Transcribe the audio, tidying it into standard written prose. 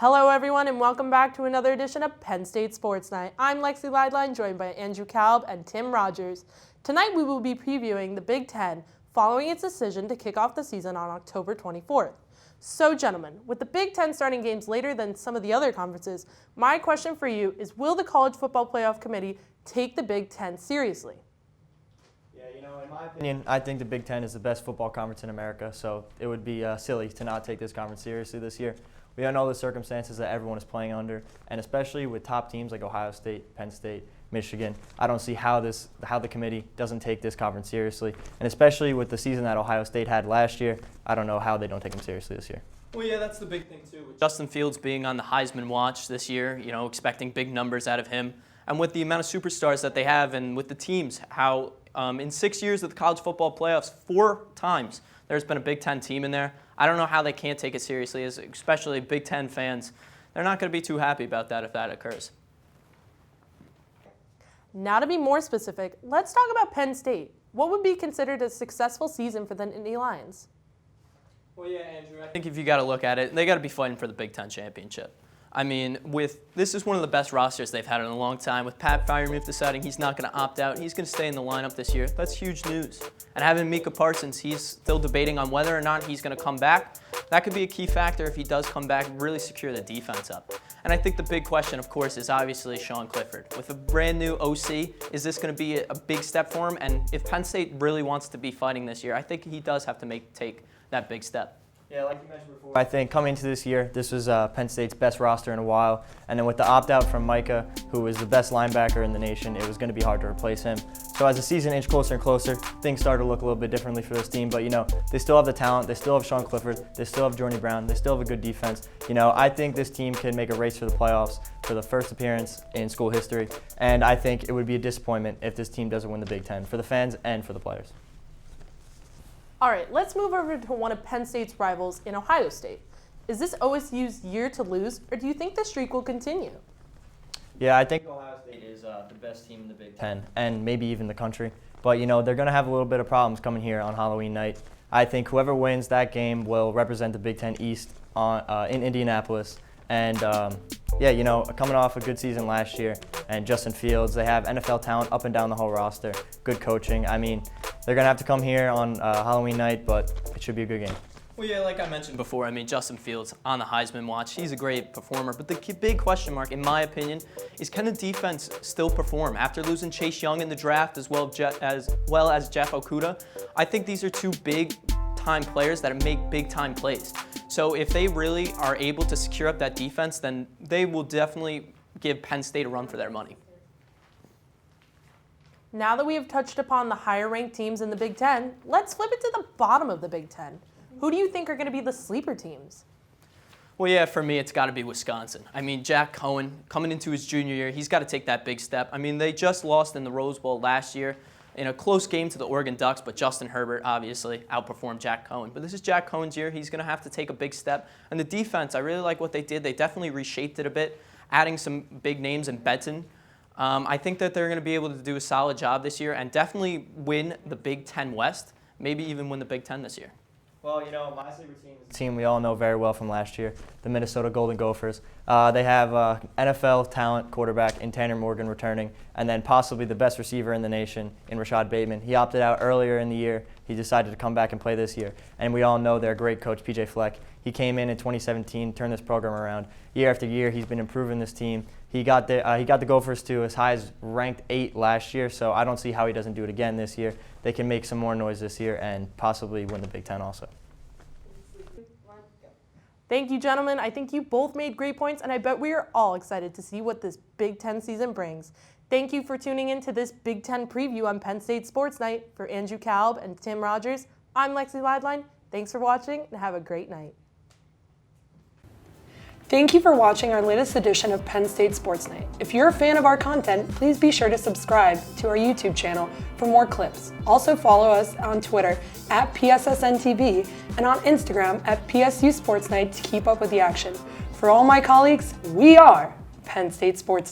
Hello everyone and welcome back to another edition of Penn State Sports Night. I'm Lexy Leidlein, joined by Kalb and Tim Rogers. Tonight we will be previewing the Big Ten following its decision to kick off the season on October 24th. So gentlemen, with the Big Ten starting games later than some of the other conferences, my question for you is, will the College Football Playoff Committee take the Big Ten seriously? Yeah, in my opinion, I think the Big Ten is the best football conference in America, so it would be silly to not take this conference seriously this year. We all know the circumstances that everyone is playing under, and especially with top teams like Ohio State, Penn State, Michigan, I don't see how the committee doesn't take this conference seriously. And especially with the season that Ohio State had last year, I don't know how they don't take them seriously this year. Well, yeah, that's the big thing too. With Justin Fields being on the Heisman watch this year, expecting big numbers out of him, and with the amount of superstars that they have, and with the teams, how in 6 years of the college football playoffs, 4 times there's been a Big Ten team in there. I don't know how they can't take it seriously, especially Big Ten fans. They're not going to be too happy about that if that occurs. Now to be more specific, let's talk about Penn State. What would be considered a successful season for the Nittany Lions? Well, yeah, Andrew, I think if you got to look at it, they got to be fighting for the Big Ten championship. I mean, this is one of the best rosters they've had in a long time. With Pat Freiermuth deciding he's not going to opt out, he's going to stay in the lineup this year. That's huge news. And having Micah Parsons, he's still debating on whether or not he's going to come back. That could be a key factor if he does come back, really secure the defense up. And I think the big question, of course, is obviously Sean Clifford. With a brand new OC, is this going to be a big step for him? And if Penn State really wants to be fighting this year, I think he does have to take that big step. Yeah, like you mentioned before, I think coming into this year, this was Penn State's best roster in a while. And then with the opt-out from Micah, who was the best linebacker in the nation, it was going to be hard to replace him. So as the season inched closer and closer, things started to look a little bit differently for this team. But, they still have the talent. They still have Sean Clifford. They still have Jordan Brown. They still have a good defense. I think this team can make a race for the playoffs for the first appearance in school history. And I think it would be a disappointment if this team doesn't win the Big Ten, for the fans and for the players. All right, let's move over to one of Penn State's rivals in Ohio State. Is this OSU's year to lose, or do you think the streak will continue? Yeah, I think Ohio State is the best team in the Big Ten, and maybe even the country. But, they're going to have a little bit of problems coming here on Halloween night. I think whoever wins that game will represent the Big Ten East in Indianapolis. And, coming off a good season last year, and Justin Fields, they have NFL talent up and down the whole roster, good coaching. I mean, they're going to have to come here on Halloween night, but it should be a good game. Well, yeah, like I mentioned before, Justin Fields on the Heisman watch, he's a great performer. But the big question mark, in my opinion, is can the defense still perform? After losing Chase Young in the draft as well as Jeff Okudah, I think these are two big-time players that make big-time plays. So if they really are able to secure up that defense, then they will definitely give Penn State a run for their money. Now that we have touched upon the higher-ranked teams in the Big Ten, let's flip it to the bottom of the Big Ten. Who do you think are going to be the sleeper teams? Well, yeah, for me, it's got to be Wisconsin. Jack Cohen, coming into his junior year, he's got to take that big step. They just lost in the Rose Bowl last year in a close game to the Oregon Ducks, but Justin Herbert obviously outperformed Jack Cohen. But this is Jack Cohen's year. He's going to have to take a big step. And the defense, I really like what they did. They definitely reshaped it a bit, adding some big names in Benton. I think that they're going to be able to do a solid job this year and definitely win the Big Ten West, maybe even win the Big Ten this year. Well, my sleeper team is a team we all know very well from last year, the Minnesota Golden Gophers. They have NFL talent quarterback in Tanner Morgan returning, and then possibly the best receiver in the nation in Rashad Bateman. He opted out earlier in the year. He decided to come back and play this year. And we all know their great coach, PJ Fleck. He came in 2017, turned this program around. Year after year, he's been improving this team. He got the Gophers to as high as ranked 8 last year, so I don't see how he doesn't do it again this year. They can make some more noise this year and possibly win the Big Ten also. Thank you, gentlemen. I think you both made great points, and I bet we are all excited to see what this Big Ten season brings. Thank you for tuning in to this Big Ten preview on Penn State Sports Night. For Kalb and Tim Rogers, I'm Lexy Leidlein. Thanks for watching, and have a great night. Thank you for watching our latest edition of Penn State Sports Night. If you're a fan of our content, please be sure to subscribe to our YouTube channel for more clips. Also follow us on Twitter at PSSN TV and on Instagram at PSU Sports Night to keep up with the action. For all my colleagues, we are Penn State Sports Night.